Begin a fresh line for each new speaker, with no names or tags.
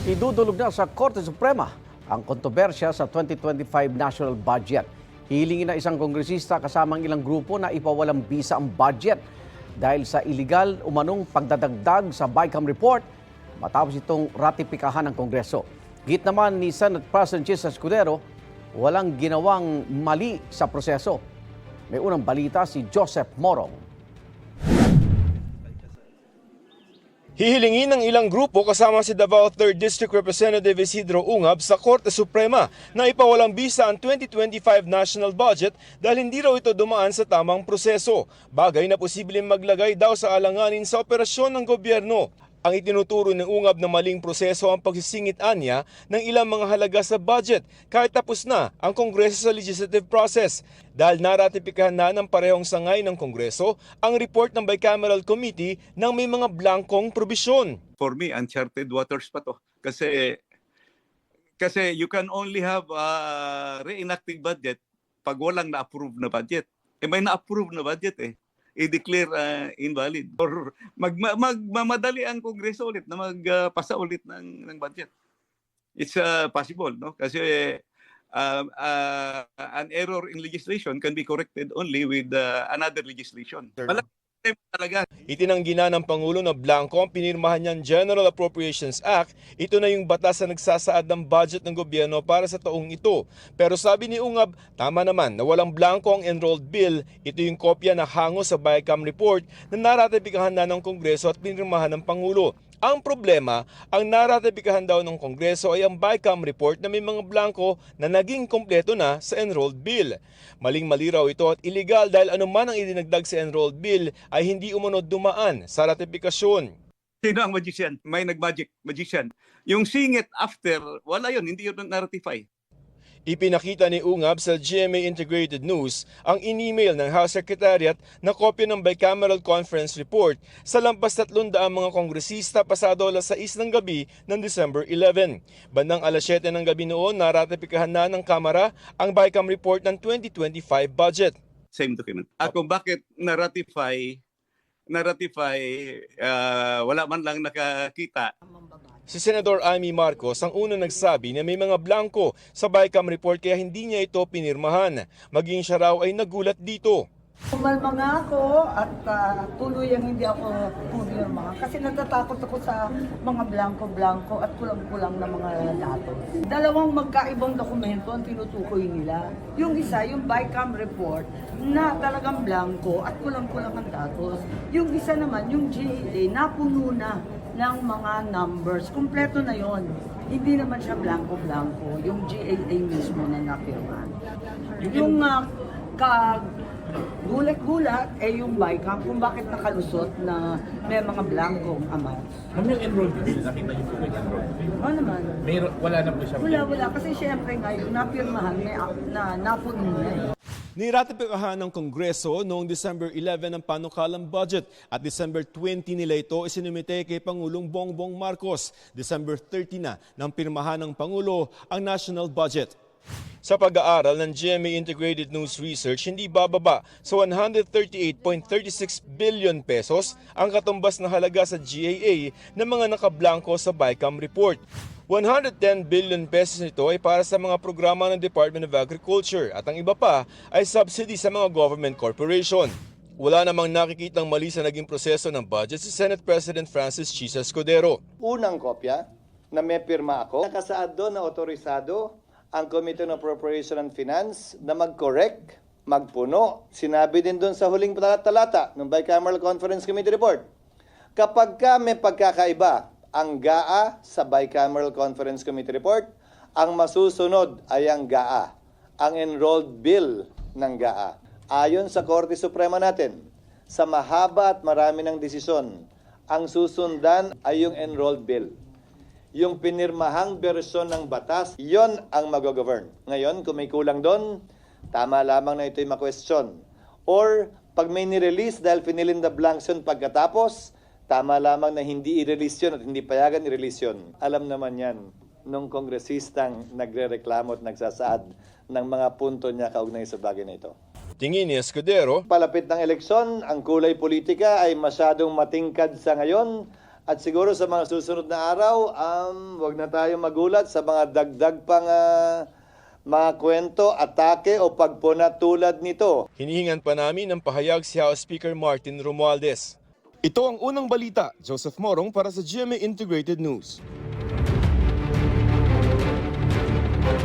Idudulog na sa Korte Suprema ang kontrobersya sa 2025 National Budget. Hilingin na isang kongresista kasamang ilang grupo na ipawalang bisa ang budget dahil sa iligal umanong pagdadagdag sa BICAM report matapos itong ratipikahan ng Kongreso. Git naman ni Senate President Jesus Escudero, walang ginawang mali sa proseso. May unang balita si Joseph Morong.
Hihilingin ng ilang grupo kasama si Davao 3rd District Representative Isidro Ungab sa Korte Suprema na ipawalang bisa ang 2025 national budget dahil hindi raw ito dumaan sa tamang proseso, bagay na posibleng maglagay daw sa alanganin sa operasyon ng gobyerno. Ang itinuturo ng Ungab na maling proseso ang pagsisingit-anya ng ilang mga halaga sa budget kahit tapos na ang Kongreso sa legislative process. Dahil naratipikahan na ng parehong sangay ng Kongreso ang report ng Bicameral Committee ng may mga blankong probisyon.
For me, uncharted waters pa to. Kasi you can only have a reenacting budget pag walang na-approve na budget. May na-approve na budget i-declare invalid or magmamadali ang Kongreso ulit na magpasa ulit ng budget. It's possible, no? Kasi an error in legislation can be corrected only with another legislation. Talaga.
Itinanggi na ng Pangulo na blanco ang pinirmahan niyang General Appropriations Act. Ito na yung batas na nagsasaad ng budget ng gobyerno para sa taong ito. Pero sabi ni Ungab, tama naman na walang blanco ang enrolled bill. Ito yung kopya na hango sa BICAM report na naratipikahan na ng Kongreso at pinirmahan ng Pangulo. Ang problema, ang naratipikahan daw ng Kongreso ay ang BICAM report na may mga blanco na naging kompleto na sa enrolled bill. Maling-mali raw ito at illegal dahil anuman ang idinagdag sa enrolled bill ay hindi umunod dumaan sa ratifikasyon.
Sino ang magician? May nag-magic magician. Yung singit after, wala yun, hindi yun na-ratify.
Ipinakita ni Ungab sa GMA Integrated News ang in-email ng House Secretariat na kopya ng Bicameral Conference Report sa lampas 300 mga kongresista pasado alas 6 ng gabi ng December 11. Bandang alas 7 ng gabi noon, naratipikahan na ng Kamara ang BICAM report ng 2025 budget.
Same document. At kung bakit na-ratify, wala man lang nakakita.
Si Senador Amy Marcos ang unang nagsabi na may mga blanco sa BICAM report kaya hindi niya ito pinirmahan. Maging siya raw ay nagulat dito.
Umalma nga ako at tuluyang hindi ako pumirma kasi natatakot ako sa mga blanco-blanco at kulang-kulang na mga datos. Dalawang magkaibang dokumento ang tinutukoy nila. Yung isa, yung BICAM report na talagang blanco at kulang-kulang ang datos. Yung isa naman, yung GAA, napuno na ng mga numbers. Kompleto na yon. Hindi naman siya blanco-blanco. Yung GAA mismo na napirman. Yung gulat-gulat yung BICAM kung bakit nakalusot na may mga blankong amounts.
Ma'am, yung enrolled bill, nakita niyo po yung enrolled bill?
Oo naman.
Wala na po siya.
Wala. Kasi syempre nga yung napirmahan na napuno na
Niratipikahan ng Kongreso noong December 11 ang panukalang budget at December 20 nila ito isinumite kay Pangulong Bongbong Marcos. December 30 na nang pirmahan ng Pangulo ang national budget. Sa pag-aaral ng GMA Integrated News Research, hindi bababa sa 138.36 billion pesos ang katumbas na halaga sa GAA ng mga nakablanko sa BICAM report. 110 billion pesos nito ay para sa mga programa ng Department of Agriculture at ang iba pa ay subsidy sa mga government corporation. Wala namang nakikitang mali sa naging proseso ng budget si Senate President Francis Jesus Escudero.
Unang kopya na may pirma ako, nakasaad doon na otorisado ang Committee on Appropriation and Finance na mag-correct, magpuno. Sinabi din doon sa huling talata ng Bicameral Conference Committee report, kapag may pagkakaiba ang GAA sa Bicameral Conference Committee report, ang masusunod ay ang GAA, ang enrolled bill ng GAA. Ayon sa Korte Suprema natin, sa mahaba at marami ng desisyon, ang susundan ay yung enrolled bill. Yung pinirmahang bersyon ng batas, yon ang mag-govern. Ngayon, kung may kulang doon, tama lamang na ito'y ma-question. Or, pag may nirelease dahil fill in the blanks yun pagkatapos, tama lamang na hindi i-release yun at hindi payagan i-release yun. Alam naman yan nung kongresistang nagre-reklamo at nagsasaad ng mga punto niya kaugnay sa bagay na ito.
Tingin ni Escudero,
palapit ng eleksyon, ang kulay politika ay masyadong matingkad sa ngayon At siguro sa mga susunod na araw, wag na tayo magulat sa mga dagdag pang mga kwento, atake o pagpuna tulad nito.
Hinihingan pa namin ng pahayag si House Speaker Martin Romualdez. Ito ang unang balita. Joseph Morong para sa GMA Integrated News.